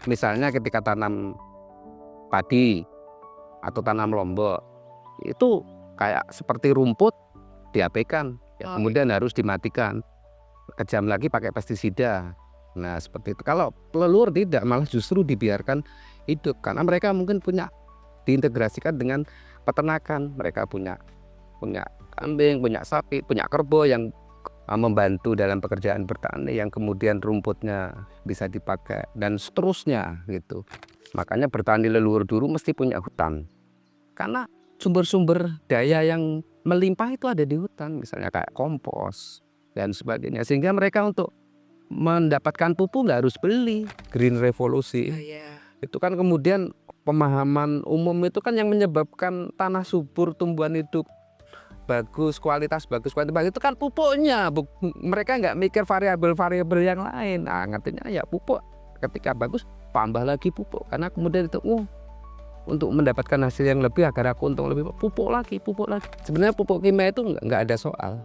Misalnya ketika tanam padi atau tanam lombok, itu kayak seperti rumput diabaikan, ya kemudian harus dimatikan. Kejam lagi pakai pestisida. Nah seperti itu. Kalau leluhur tidak, malah justru dibiarkan hidup karena mereka mungkin punya diintegrasikan dengan peternakan. Mereka punya kambing, punya sapi, punya kerbau yang membantu dalam pekerjaan bertani, yang kemudian rumputnya bisa dipakai dan seterusnya gitu. Makanya bertani leluhur dulu mesti punya hutan, karena sumber-sumber daya yang melimpah itu ada di hutan, misalnya kayak kompos dan sebagainya, sehingga mereka untuk mendapatkan pupuk nggak harus beli. Green Revolusi itu kan kemudian pemahaman umum itu kan yang menyebabkan tanah subur, tumbuhan hidup bagus, kualitas bagus itu kan pupuknya. Mereka nggak mikir variabel-variabel yang lain. Nah ngertinya ya pupuk, ketika bagus tambah lagi pupuk, karena kemudian itu untuk mendapatkan hasil yang lebih, agar aku untung lebih, pupuk lagi. Sebenarnya pupuk kimia itu nggak ada soal,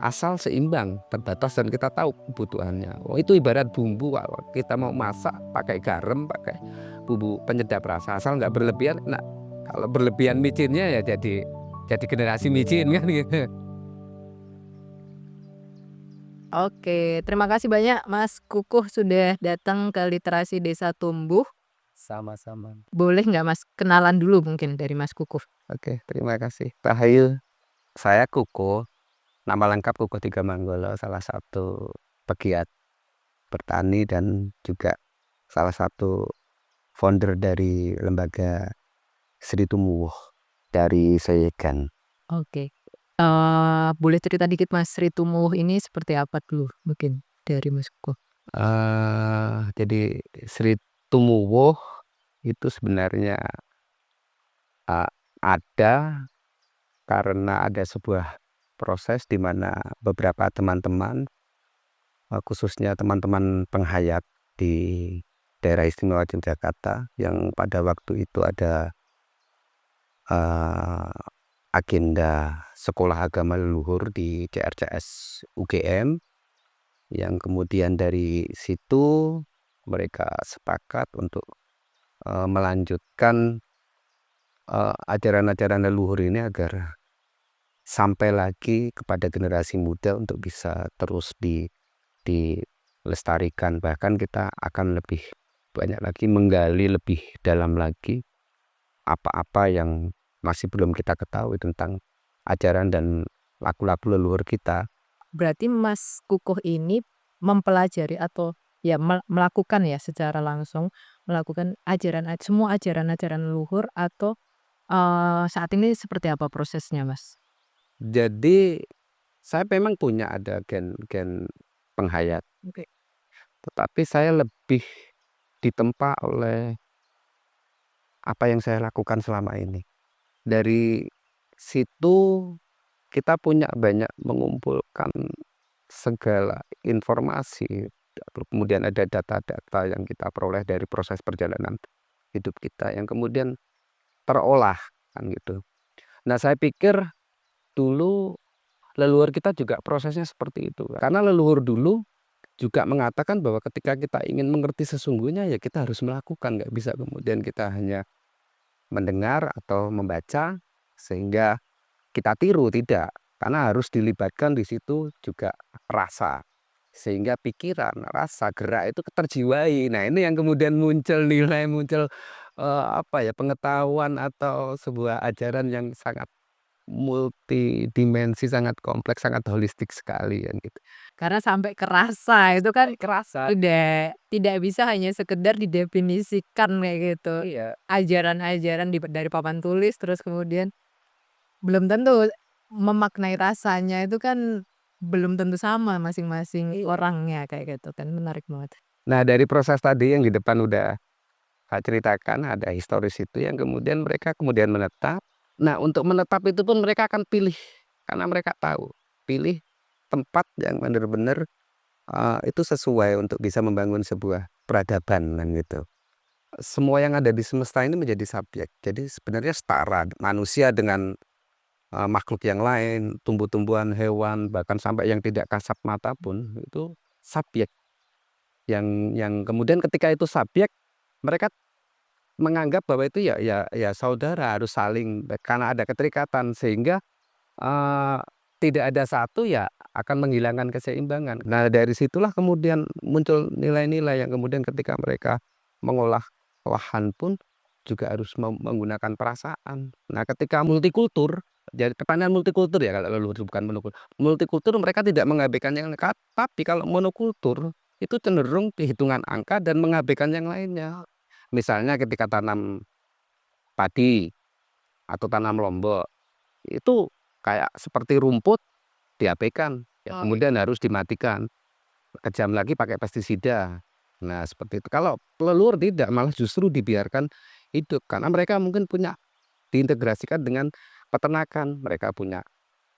asal seimbang, terbatas, dan kita tahu kebutuhannya. Itu ibarat bumbu, kalau kita mau masak pakai garam, pakai bumbu penyedap rasa, asal nggak berlebihan. Nah kalau berlebihan micinnya ya jadi generasi micin kan gitu. Oke, terima kasih banyak Mas Kukuh sudah datang ke Literasi Desa Tumbuh. Sama-sama. Boleh nggak Mas kenalan dulu mungkin dari Mas Kukuh? Oke, terima kasih. Rahayu, saya Kukuh, nama lengkap Kukuh Tiga Manggolo, salah satu pegiat bertani dan juga salah satu founder dari lembaga Sri Tumuwuh dari Seyegan. Oke. Boleh cerita dikit Mas, Sri Tumuwuh ini seperti apa dulu mungkin dari Mas Kukuh? Jadi Sri Tumuwuh itu sebenarnya ada karena ada sebuah proses di mana beberapa teman-teman, khususnya teman-teman penghayat di daerah istimewa Yogyakarta, yang pada waktu itu ada agenda sekolah agama leluhur di CRCS UGM, yang kemudian dari situ mereka sepakat untuk melanjutkan ajaran-ajaran leluhur ini agar sampai lagi kepada generasi muda untuk bisa terus dilestarikan. Bahkan kita akan lebih banyak lagi menggali lebih dalam lagi apa-apa yang masih belum kita ketahui tentang ajaran dan laku-laku leluhur kita. Berarti Mas Kukuh ini mempelajari atau ya melakukan ya secara langsung melakukan semua ajaran-ajaran leluhur atau saat ini seperti apa prosesnya Mas? Jadi saya memang punya ada gen penghayat, Oke. tetapi saya lebih ditempa oleh apa yang saya lakukan selama ini. Dari situ kita punya banyak mengumpulkan segala informasi, kemudian ada data-data yang kita peroleh dari proses perjalanan hidup kita yang kemudian terolah kan gitu. Nah saya pikir dulu leluhur kita juga prosesnya seperti itu, karena leluhur dulu juga mengatakan bahwa ketika kita ingin mengerti sesungguhnya ya kita harus melakukan, nggak bisa kemudian kita hanya mendengar atau membaca sehingga kita tiru, tidak, karena harus dilibatkan di situ juga rasa, sehingga pikiran, rasa, gerak itu terjiwai. Nah ini yang kemudian muncul nilai, muncul apa ya, pengetahuan atau sebuah ajaran yang sangat multidimensi, sangat kompleks, sangat holistik sekali kan gitu. Karena sampai kerasa itu kan Kerasa. udah tidak bisa hanya sekedar didefinisikan kayak gitu. Iya. Ajaran-ajaran dari papan tulis terus kemudian belum tentu memaknai rasanya itu kan belum tentu sama masing-masing orangnya kayak gitu kan, menarik banget. Nah dari proses tadi yang di depan udah saya ceritakan, ada historis itu yang kemudian mereka kemudian menetap. Nah untuk menetap itu pun mereka akan pilih, karena mereka tahu, pilih tempat yang benar-benar itu sesuai untuk bisa membangun sebuah peradaban kan gitu. Semua yang ada di semesta ini menjadi subjek. Jadi sebenarnya setara manusia dengan makhluk yang lain, tumbuh-tumbuhan, hewan, bahkan sampai yang tidak kasat mata pun itu subjek. Yang kemudian ketika itu subjek, mereka menganggap bahwa itu ya saudara, harus saling karena ada keterikatan sehingga, eee, tidak ada satu ya akan menghilangkan keseimbangan. Nah, dari situlah kemudian muncul nilai-nilai yang kemudian ketika mereka mengolah lahan pun juga harus menggunakan perasaan. Nah, ketika multikultur, jadi pertanian multikultur ya kalau leluhur bukan monokultur. Multikultur mereka tidak mengabaikan yang tapi kalau monokultur itu cenderung hitungan angka dan mengabaikan yang lainnya. Misalnya ketika tanam padi atau tanam lombok, itu kayak seperti rumput diabaikan, ya kemudian harus dimatikan, kejam lagi pakai pestisida. Nah seperti itu. Kalau leluhur tidak, malah justru dibiarkan hidup karena mereka mungkin punya diintegrasikan dengan peternakan. Mereka punya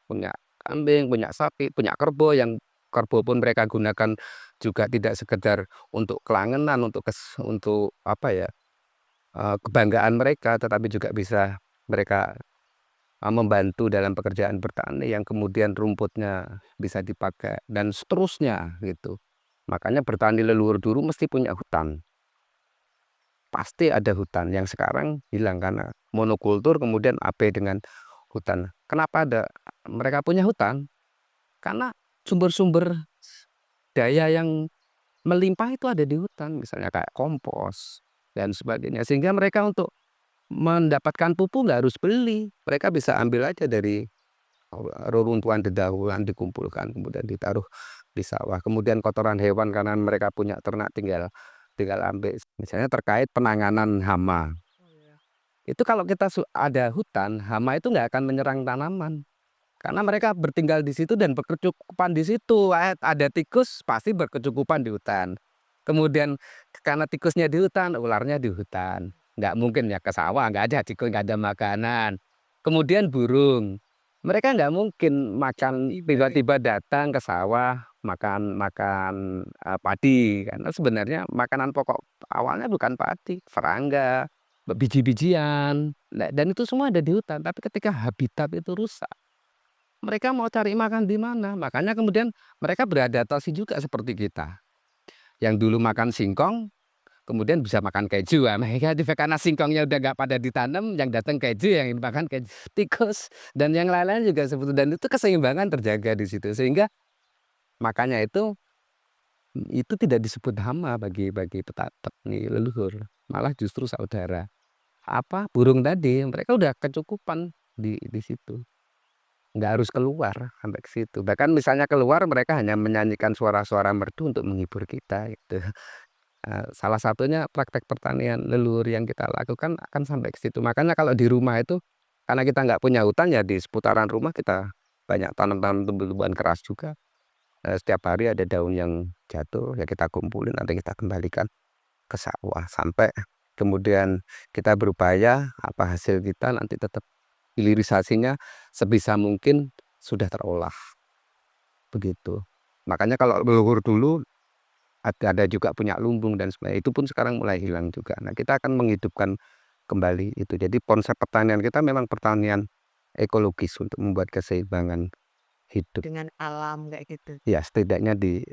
punya kambing, punya sapi, punya kerbau yang kerbau pun mereka gunakan juga tidak sekedar untuk kelangenan, untuk apa ya, kebanggaan mereka, tetapi juga bisa mereka, membantu dalam pekerjaan bertani yang kemudian rumputnya bisa dipakai dan seterusnya gitu. Makanya bertani leluhur dulu mesti punya hutan, pasti ada hutan yang sekarang hilang karena monokultur kemudian abai dengan hutan. Kenapa mereka punya hutan? Karena sumber-sumber daya yang melimpah itu ada di hutan, misalnya kayak kompos dan sebagainya. Sehingga mereka untuk mendapatkan pupuk nggak harus beli, mereka bisa ambil aja dari reruntuhan dedaunan dikumpulkan kemudian ditaruh di sawah. Kemudian kotoran hewan karena mereka punya ternak tinggal tinggal ambil. Misalnya terkait penanganan hama, itu kalau kita ada hutan, hama itu nggak akan menyerang tanaman. Karena mereka bertinggal di situ dan berkecukupan di situ. Ada tikus pasti berkecukupan di hutan. Kemudian karena tikusnya di hutan, ularnya di hutan. Nggak mungkin ya ke sawah, nggak ada tikus, nggak ada makanan. Kemudian burung, mereka nggak mungkin makan tiba-tiba datang ke sawah makan makan padi karena sebenarnya makanan pokok awalnya bukan padi, serangga, biji-bijian. Nah, dan itu semua ada di hutan. Tapi ketika habitat itu rusak, mereka mau cari makan di mana? Makanya kemudian mereka beradaptasi juga seperti kita. Yang dulu makan singkong, kemudian bisa makan keju. Nah, mereka juga karena singkongnya udah nggak pada ditanam, yang datang keju, yang makan keju, tikus, dan yang lain-lain juga seperti dan itu keseimbangan terjaga di situ. Sehingga makanya itu tidak disebut hama bagi bagi petani leluhur, malah justru saudara. Apa, burung tadi, mereka udah kecukupan di situ. Nggak harus keluar sampai ke situ. Bahkan misalnya keluar mereka hanya menyanyikan suara-suara merdu untuk menghibur kita gitu. Salah satunya praktek pertanian leluhur yang kita lakukan akan sampai ke situ. Makanya kalau di rumah itu, karena kita nggak punya hutan ya di seputaran rumah kita banyak tanam-tanam tumbuh-tumbuhan keras juga. Setiap hari ada daun yang jatuh ya kita kumpulin nanti kita kembalikan ke sawah sampai kemudian kita berupaya apa hasil kita nanti tetap hilirisasinya sebisa mungkin sudah terolah, begitu. Makanya kalau leluhur dulu ada juga punya lumbung dan sebagainya, itu pun sekarang mulai hilang juga. Nah, kita akan menghidupkan kembali itu. Jadi konsep pertanian kita memang pertanian ekologis untuk membuat keseimbangan hidup. Dengan alam kayak gitu. Ya, setidaknya di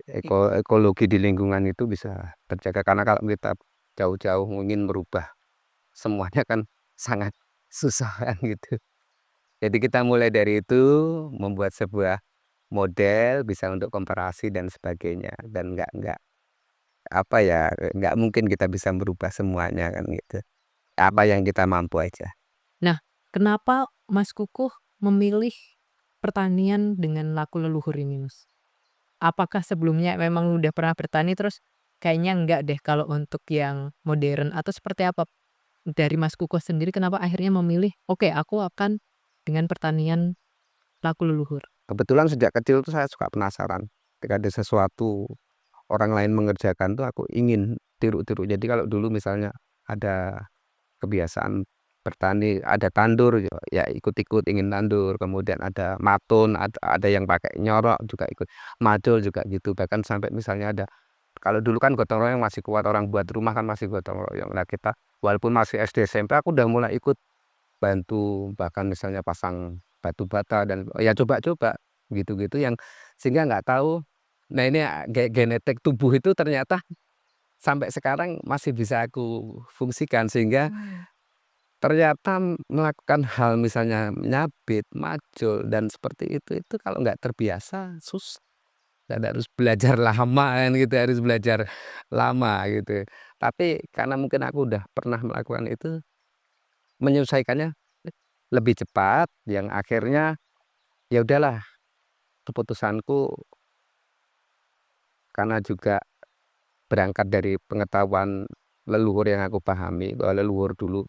ekologi di lingkungan itu bisa terjaga karena kalau kita jauh-jauh ingin merubah semuanya kan sangat susah kan gitu. Jadi kita mulai dari itu, membuat sebuah model bisa untuk komparasi dan sebagainya dan nggak apa ya, nggak mungkin kita bisa merubah semuanya kan gitu. Apa yang kita mampu aja. Nah, kenapa Mas Kukuh memilih pertanian dengan laku leluhur ini, Mas? Apakah sebelumnya memang udah pernah bertani terus kayaknya enggak deh kalau untuk yang modern atau seperti apa? Dari Mas Kukuh sendiri kenapa akhirnya memilih, "Oke, aku akan dengan pertanian laku leluhur." Kebetulan sejak kecil tuh saya suka penasaran, ketika ada sesuatu orang lain mengerjakan tuh aku ingin tiru-tiru. Jadi kalau dulu misalnya ada kebiasaan bertani, ada tandur ya ikut-ikut ingin tandur, kemudian ada matun, ada yang pakai nyorok juga ikut, macul juga gitu. Bahkan sampai misalnya ada kalau dulu kan gotong royong masih kuat, orang buat rumah kan masih gotong royong. Nah kita walaupun masih SD SMP aku udah mulai ikut bantu, bahkan misalnya pasang batu bata dan ya coba-coba gitu-gitu yang sehingga nggak tahu. Nah ini genetik tubuh itu ternyata sampai sekarang masih bisa aku fungsikan sehingga ternyata melakukan hal misalnya nyabit, majul dan seperti itu kalau nggak terbiasa susah. Dan harus belajar lama kan gitu, harus belajar lama gitu. Tapi karena mungkin aku udah pernah melakukan itu, menyelesaikannya lebih cepat, yang akhirnya ya udahlah keputusanku karena juga berangkat dari pengetahuan leluhur yang aku pahami bahwa leluhur dulu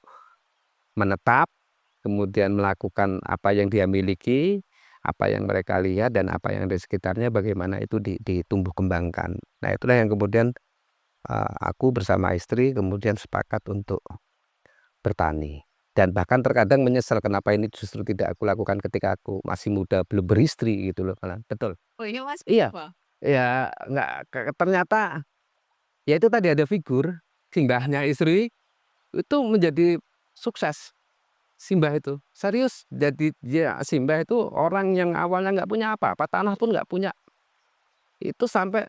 menetap, kemudian melakukan apa yang dia miliki, apa yang mereka lihat dan apa yang di sekitarnya bagaimana itu ditumbuh kembangkan. Nah, itulah yang kemudian aku bersama istri kemudian sepakat untuk bertani. Dan bahkan terkadang menyesal kenapa ini justru tidak aku lakukan ketika aku masih muda, belum beristri gitu loh malah. Betul. Oh iya Mas, Iya, kenapa? ya nggak ternyata ya itu tadi ada figur simbahnya istri itu menjadi sukses. Simbah itu serius jadi dia Simbah itu orang yang awalnya nggak punya apa-apa, tanah pun nggak punya, itu sampai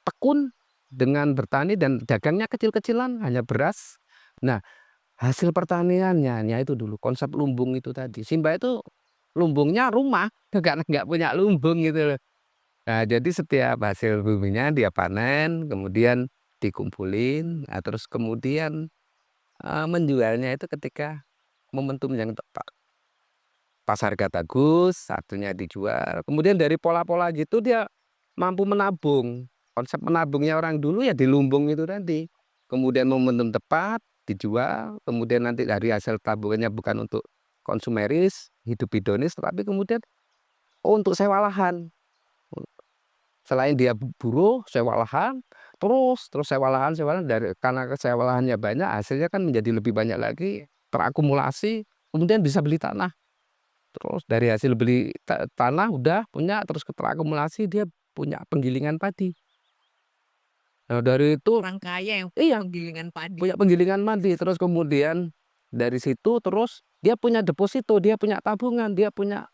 tekun dengan bertani dan dagangnya kecil-kecilan hanya beras. Nah, hasil pertaniannya itu dulu konsep lumbung itu tadi. Simbah itu lumbungnya rumah karena nggak punya lumbung gitu loh. Nah, jadi setiap hasil buminya dia panen, kemudian dikumpulin, nah terus kemudian, menjualnya itu ketika momentum yang tepat. Pas harga bagus, satunya dijual. Kemudian dari pola-pola gitu dia mampu menabung. Konsep menabungnya orang dulu ya di lumbung itu tadi. Kemudian momentum tepat, dijual, kemudian nanti dari hasil tabungannya bukan untuk konsumeris, hidup hedonis, tetapi kemudian untuk sewa lahan. Selain dia buruh, sewa lahan, terus sewa lahan dari karena sewa lahannya banyak, hasilnya kan menjadi lebih banyak lagi, terakumulasi, kemudian bisa beli tanah. Terus dari hasil beli tanah udah punya, terus terakumulasi dia punya penggilingan padi. Nah dari itu Orang kaya yang iya, penggilingan padi. punya penggilingan padi, terus kemudian dari situ terus dia punya deposito, dia punya tabungan, dia punya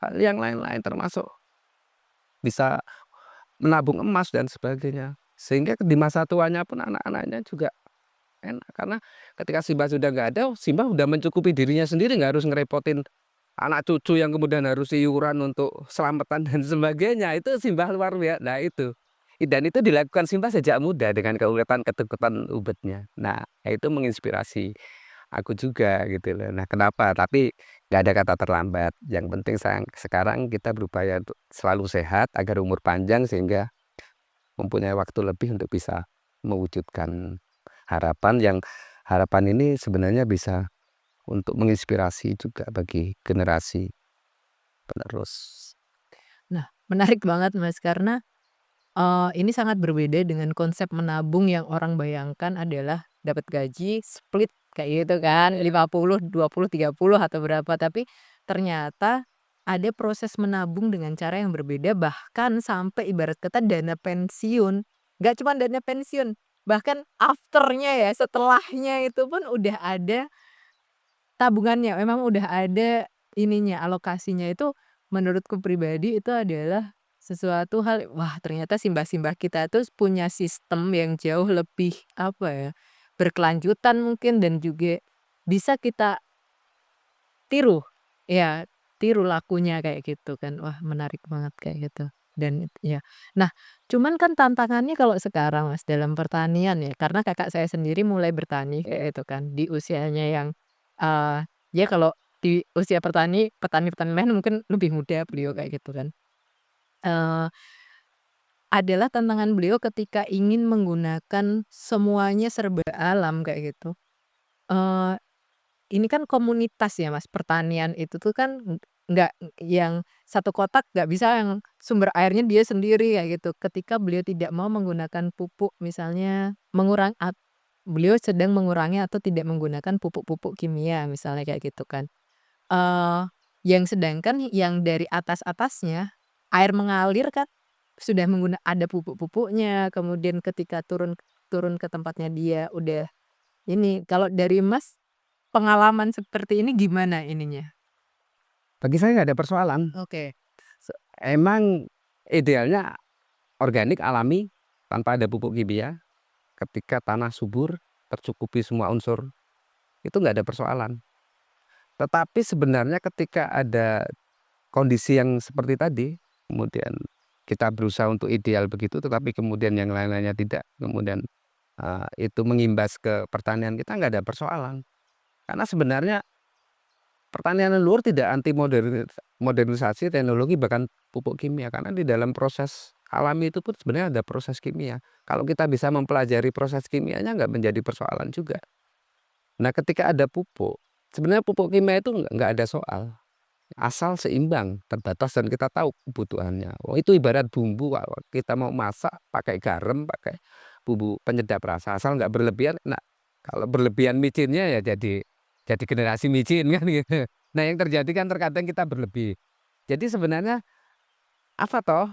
hal yang lain-lain termasuk bisa menabung emas dan sebagainya. Sehingga di masa tuanya pun anak-anaknya juga enak, karena ketika Simbah sudah nggak ada, Simbah udah mencukupi dirinya sendiri, nggak harus ngerepotin anak cucu yang kemudian harus iuran untuk selamatan dan sebagainya, itu Simbah luar biasa. Nah itu, dan itu dilakukan Simbah sejak muda dengan keuletan ketekutan ubetnya. Nah itu menginspirasi aku juga gitu loh. Nah kenapa? Tapi nggak ada kata terlambat. Yang penting sekarang kita berupaya untuk selalu sehat agar umur panjang sehingga mempunyai waktu lebih untuk bisa mewujudkan harapan yang harapan ini sebenarnya bisa untuk menginspirasi juga bagi generasi penerus. Nah, menarik banget Mas, karena, ini sangat berbeda dengan konsep menabung yang orang bayangkan adalah dapat gaji split kayak gitu kan, 50, 20, 30 atau berapa, tapi ternyata ada proses menabung dengan cara yang berbeda, bahkan sampai ibarat kata dana pensiun. Nggak cuma dana pensiun, bahkan after-nya ya, setelahnya itu pun udah ada tabungannya, memang udah ada ininya, alokasinya. Itu menurutku pribadi itu adalah sesuatu hal, wah ternyata simbah-simbah kita tuh punya sistem yang jauh lebih, apa ya, berkelanjutan mungkin dan juga bisa kita tiru. Ya, tiru lakunya kayak gitu kan. Wah menarik banget kayak gitu. Dan ya. Nah, cuman kan tantangannya kalau sekarang Mas dalam pertanian ya, karena kakak saya sendiri mulai bertani kayak gitu kan, di usianya yang, ya kalau di usia petani-petani lain mungkin lebih muda beliau kayak gitu kan. Eee, adalah tantangan beliau ketika ingin menggunakan semuanya serba alam kayak gitu. Eee Ini kan komunitas ya Mas, pertanian itu tuh kan nggak yang satu kotak nggak bisa yang sumber airnya dia sendiri kayak gitu. Ketika beliau tidak mau menggunakan pupuk misalnya beliau sedang mengurangi atau tidak menggunakan pupuk-pupuk kimia misalnya kayak gitu kan. Eee, yang sedangkan yang dari atas-atasnya, air mengalir kan sudah ada pupuk-pupuknya, kemudian ketika turun turun ke tempatnya dia udah ini. Kalau dari Mas pengalaman seperti ini gimana ininya? Bagi saya nggak ada persoalan. Oke. Emang idealnya organik, alami, tanpa ada pupuk kimia. ketika tanah subur, tercukupi semua unsur, itu nggak ada persoalan. Tetapi sebenarnya ketika ada kondisi yang seperti tadi, kemudian kita berusaha untuk ideal begitu, tetapi kemudian yang lain-lainnya tidak, kemudian itu mengimbas ke pertanian kita, nggak ada persoalan. Karena sebenarnya pertanian leluhur tidak anti modernisasi teknologi bahkan pupuk kimia, karena di dalam proses alami itu pun sebenarnya ada proses kimia. Kalau kita bisa mempelajari proses kimianya nggak menjadi persoalan juga. Nah, ketika ada pupuk, sebenarnya pupuk kimia itu nggak ada soal. Asal seimbang, terbatas dan kita tahu kebutuhannya. Oh, itu ibarat bumbu, kalau kita mau masak pakai garam, pakai bumbu penyedap rasa, asal nggak berlebihan. Nah, kalau berlebihan micinnya ya jadi generasi micin kan gitu. Nah, yang terjadi kan terkadang kita berlebih. Jadi sebenarnya apa toh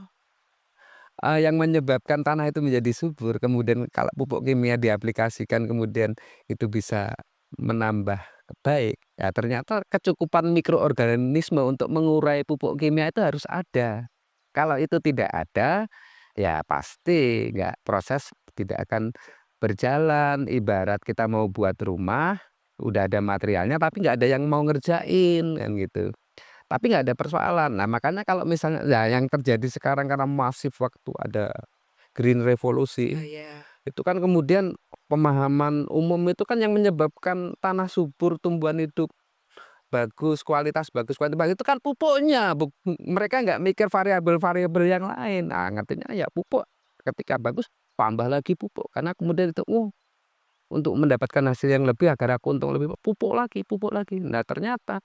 yang menyebabkan tanah itu menjadi subur, kemudian kalau pupuk kimia diaplikasikan kemudian itu bisa menambah baik. Ya ternyata kecukupan mikroorganisme untuk mengurai pupuk kimia itu harus ada. Kalau itu tidak ada, ya pasti nggak, proses tidak akan berjalan. Ibarat kita mau buat rumah, udah ada materialnya tapi nggak ada yang mau ngerjain kan gitu. Tapi nggak ada persoalan. Nah, makanya kalau misalnya ya yang terjadi sekarang karena masif waktu ada Green Revolusi, Oh iya. itu kan kemudian pemahaman umum itu kan yang menyebabkan tanah subur, tumbuhan hidup kualitas bagus itu kan pupuknya. Mereka nggak mikir variabel-variabel yang lain. Nah, ngertinya ya pupuk ketika bagus tambah lagi pupuk karena kemudian itu untuk mendapatkan hasil yang lebih agar aku untung lebih pupuk lagi, pupuk lagi. Nah, ternyata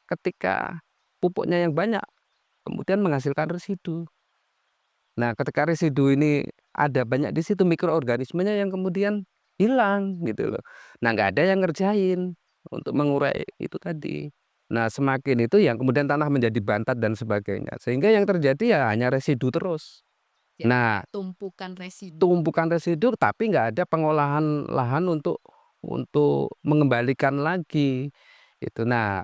ketika pupuknya yang banyak kemudian menghasilkan residu. Nah, ketika residu ini ada banyak di situ mikroorganismenya yang kemudian hilang gitu loh. Nah, nggak ada yang ngerjain untuk mengurai itu tadi. Nah, semakin itu yang kemudian tanah menjadi bantat dan sebagainya. Sehingga yang terjadi ya hanya residu terus. Jadi Nah, kayak tumpukan residu. tumpukan residu tapi nggak ada pengolahan lahan untuk mengembalikan lagi itu. Nah,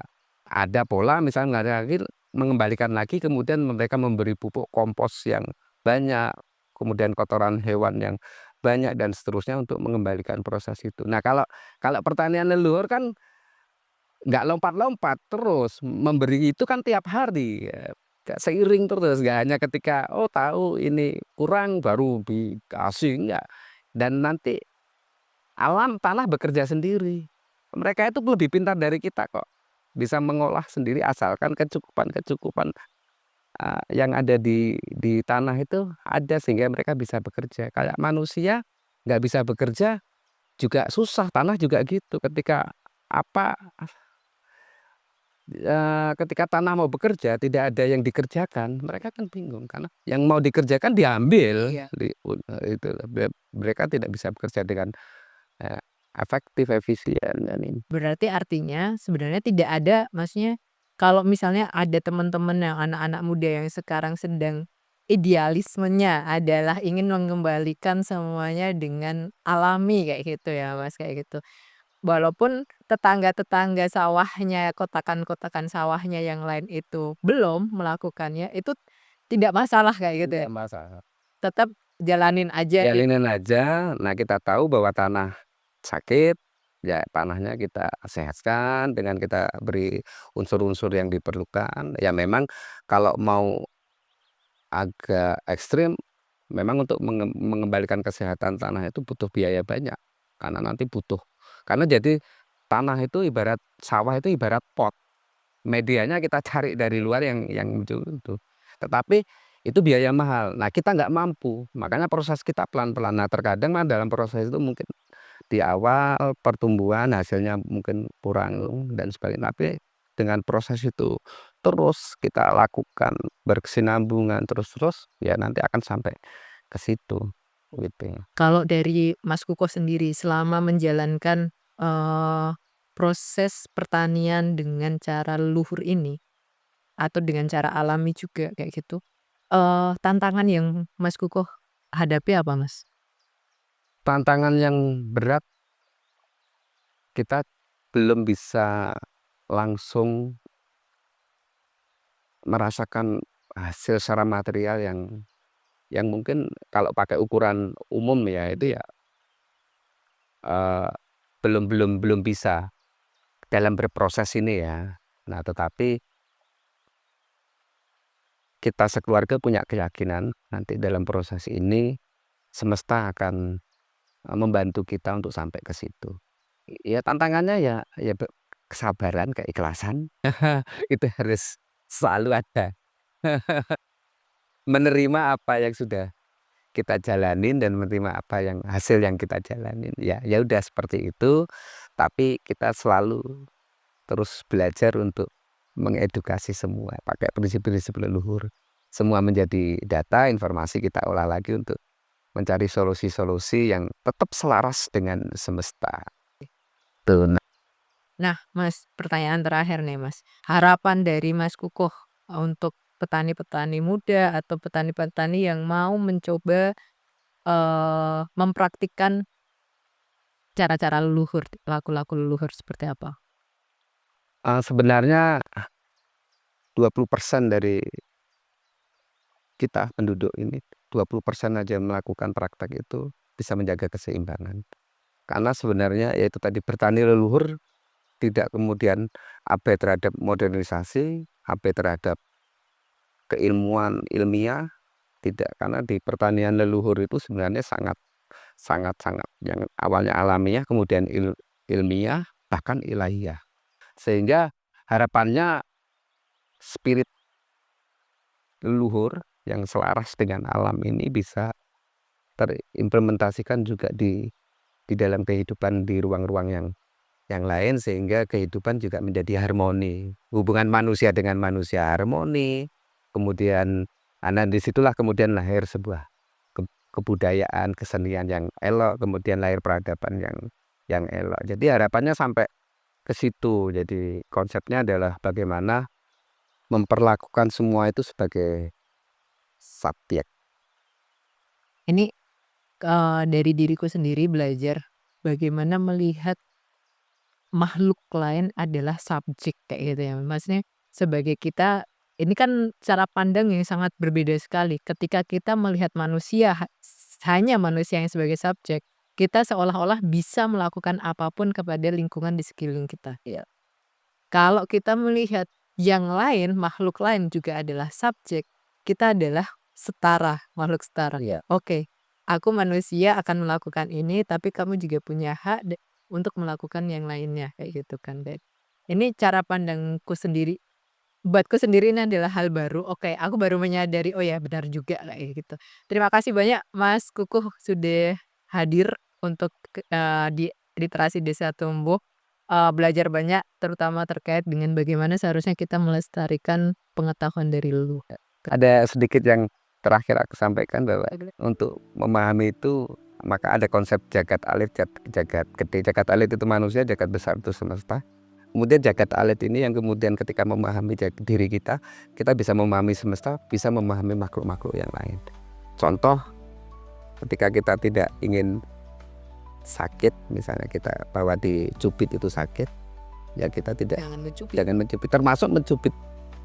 ada pola misalnya nggak ada lagi mengembalikan lagi, kemudian mereka memberi pupuk kompos yang banyak, kemudian kotoran hewan yang banyak dan seterusnya untuk mengembalikan proses itu. Nah, kalau kalau pertanian leluhur kan nggak lompat-lompat terus, memberi itu kan tiap hari, ya, seiring terus, nggak hanya ketika, oh tahu ini kurang baru dikasih, enggak. Dan nanti alam tanah bekerja sendiri. Mereka itu lebih pintar dari kita kok, bisa mengolah sendiri asalkan kecukupan-kecukupan, yang ada di tanah itu ada sehingga mereka bisa bekerja. Kayak manusia nggak bisa bekerja juga susah, tanah juga gitu ketika apa ketika tanah mau bekerja, tidak ada yang dikerjakan, mereka kan bingung karena yang mau dikerjakan diambil, Iya. itu mereka tidak bisa bekerja dengan, eee, efektif, efisien dan ini. Berarti artinya sebenarnya tidak ada, maksudnya kalau misalnya ada teman-teman yang anak-anak muda yang sekarang sedang idealismenya adalah ingin mengembalikan semuanya dengan alami kayak gitu ya Mas, kayak gitu. Walaupun tetangga-tetangga sawahnya, kotakan-kotakan sawahnya yang lain itu belum melakukannya, itu tidak masalah kayak gitu ya? Tidak masalah. Tetap jalanin aja gitu. Jalinin aja, nah kita tahu bahwa tanah sakit, ya tanahnya kita sehatkan dengan kita beri unsur-unsur yang diperlukan. Ya memang kalau mau agak ekstrim, memang untuk mengembalikan kesehatan tanah itu butuh biaya banyak, karena nanti butuh karena jadi tanah itu ibarat sawah itu ibarat pot, medianya kita cari dari luar yang muncul itu. Tetapi itu biaya mahal. Nah, kita nggak mampu, makanya proses kita pelan-pelan. Nah, terkadang mah dalam proses itu mungkin di awal pertumbuhan hasilnya mungkin kurang dan sebagainya, tapi dengan proses itu terus kita lakukan berkesinambungan terus-terus, ya nanti akan sampai ke situ, gitu ya. Kalau dari Mas Kukoh sendiri selama menjalankan, proses pertanian dengan cara leluhur ini, atau dengan cara alami juga kayak gitu, tantangan yang Mas Kukoh hadapi apa Mas? Tantangan yang berat kita belum bisa langsung merasakan hasil secara material yang mungkin kalau pakai ukuran umum ya itu Iya. ya eee, belum bisa dalam berproses ini ya. Nah, tetapi kita sekeluarga punya keyakinan nanti dalam proses ini semesta akan, membantu kita untuk sampai ke situ. Ya tantangannya ya kesabaran, keikhlasan, itu harus selalu ada. Menerima apa yang sudah kita jalanin dan menerima apa yang hasil yang kita jalanin. Ya udah seperti itu, tapi kita selalu terus belajar untuk mengedukasi semua, pakai prinsip-prinsip leluhur. Semua menjadi data, informasi kita olah lagi untuk mencari solusi-solusi yang tetap selaras dengan semesta. Tuh, Nah, Mas, pertanyaan terakhir nih, Mas. Harapan dari Mas Kukuh untuk petani-petani muda atau petani-petani yang mau mencoba, mempraktikkan cara-cara leluhur, laku-laku leluhur seperti apa? sebenarnya 20% dari kita penduduk ini, 20% aja melakukan praktek itu bisa menjaga keseimbangan. Karena sebenarnya yaitu tadi bertani leluhur tidak kemudian abai terhadap modernisasi, abai terhadap keilmuan ilmiah, tidak. Karena di pertanian leluhur itu sebenarnya sangat sangat sangat yang awalnya alamiah kemudian ilmiah bahkan ilahiyah. Sehingga harapannya spirit leluhur yang selaras dengan alam ini bisa terimplementasikan juga di dalam kehidupan di ruang-ruang yang lain sehingga kehidupan juga menjadi harmoni. Hubungan manusia dengan manusia harmoni. Kemudian disitulah kemudian lahir sebuah kebudayaan, kesenian yang elok, kemudian lahir peradaban yang elok. Jadi harapannya sampai ke situ. Jadi konsepnya adalah bagaimana memperlakukan semua itu sebagai subjek. Ini, dari diriku sendiri belajar bagaimana melihat makhluk lain adalah subjek kayak gitu ya. Maksudnya sebagai kita ini kan cara pandang yang sangat berbeda sekali. Ketika kita melihat manusia hanya manusia yang sebagai subjek, kita seolah-olah bisa melakukan apapun kepada lingkungan di sekeliling kita. Iya. Kalau kita melihat yang lain, makhluk lain juga adalah subjek, kita adalah setara, makhluk setara. Iya. Oke, aku manusia akan melakukan ini, tapi kamu juga punya hak untuk melakukan yang lainnya, kayak gitu kan, ini cara pandangku sendiri. Buatku sendiri ini adalah hal baru, oke, aku baru menyadari, oh ya benar juga kayak gitu. Terima kasih banyak Mas Kukuh sudah hadir untuk di Literasi Desa Tumbuh, belajar banyak terutama terkait dengan bagaimana seharusnya kita melestarikan pengetahuan dari leluhur. Ada sedikit yang terakhir aku sampaikan bahwa untuk memahami itu maka ada konsep jagat alit, jagat gede. Jagat alit itu manusia, jagat besar itu semesta. Kemudian jagat alit ini yang kemudian ketika memahami diri kita bisa memahami semesta, bisa memahami makhluk-makhluk yang lain. Contoh, ketika kita tidak ingin sakit, misalnya kita bahwa dicubit itu sakit, ya kita tidak jangan mencubit, termasuk mencubit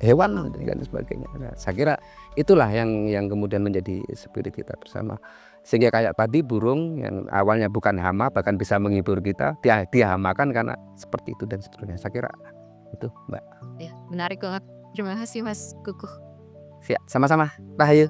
hewan dan sebagainya. Nah, saya kira itulah yang kemudian menjadi spirit kita bersama. Sehingga kayak tadi burung yang awalnya bukan hama bahkan bisa menghibur kita, dihamakan karena seperti itu dan seterusnya. Saya kira itu, Mbak. Ya, menarik banget. Terima kasih Mas Kukuh. Siap, sama-sama. Rahayu.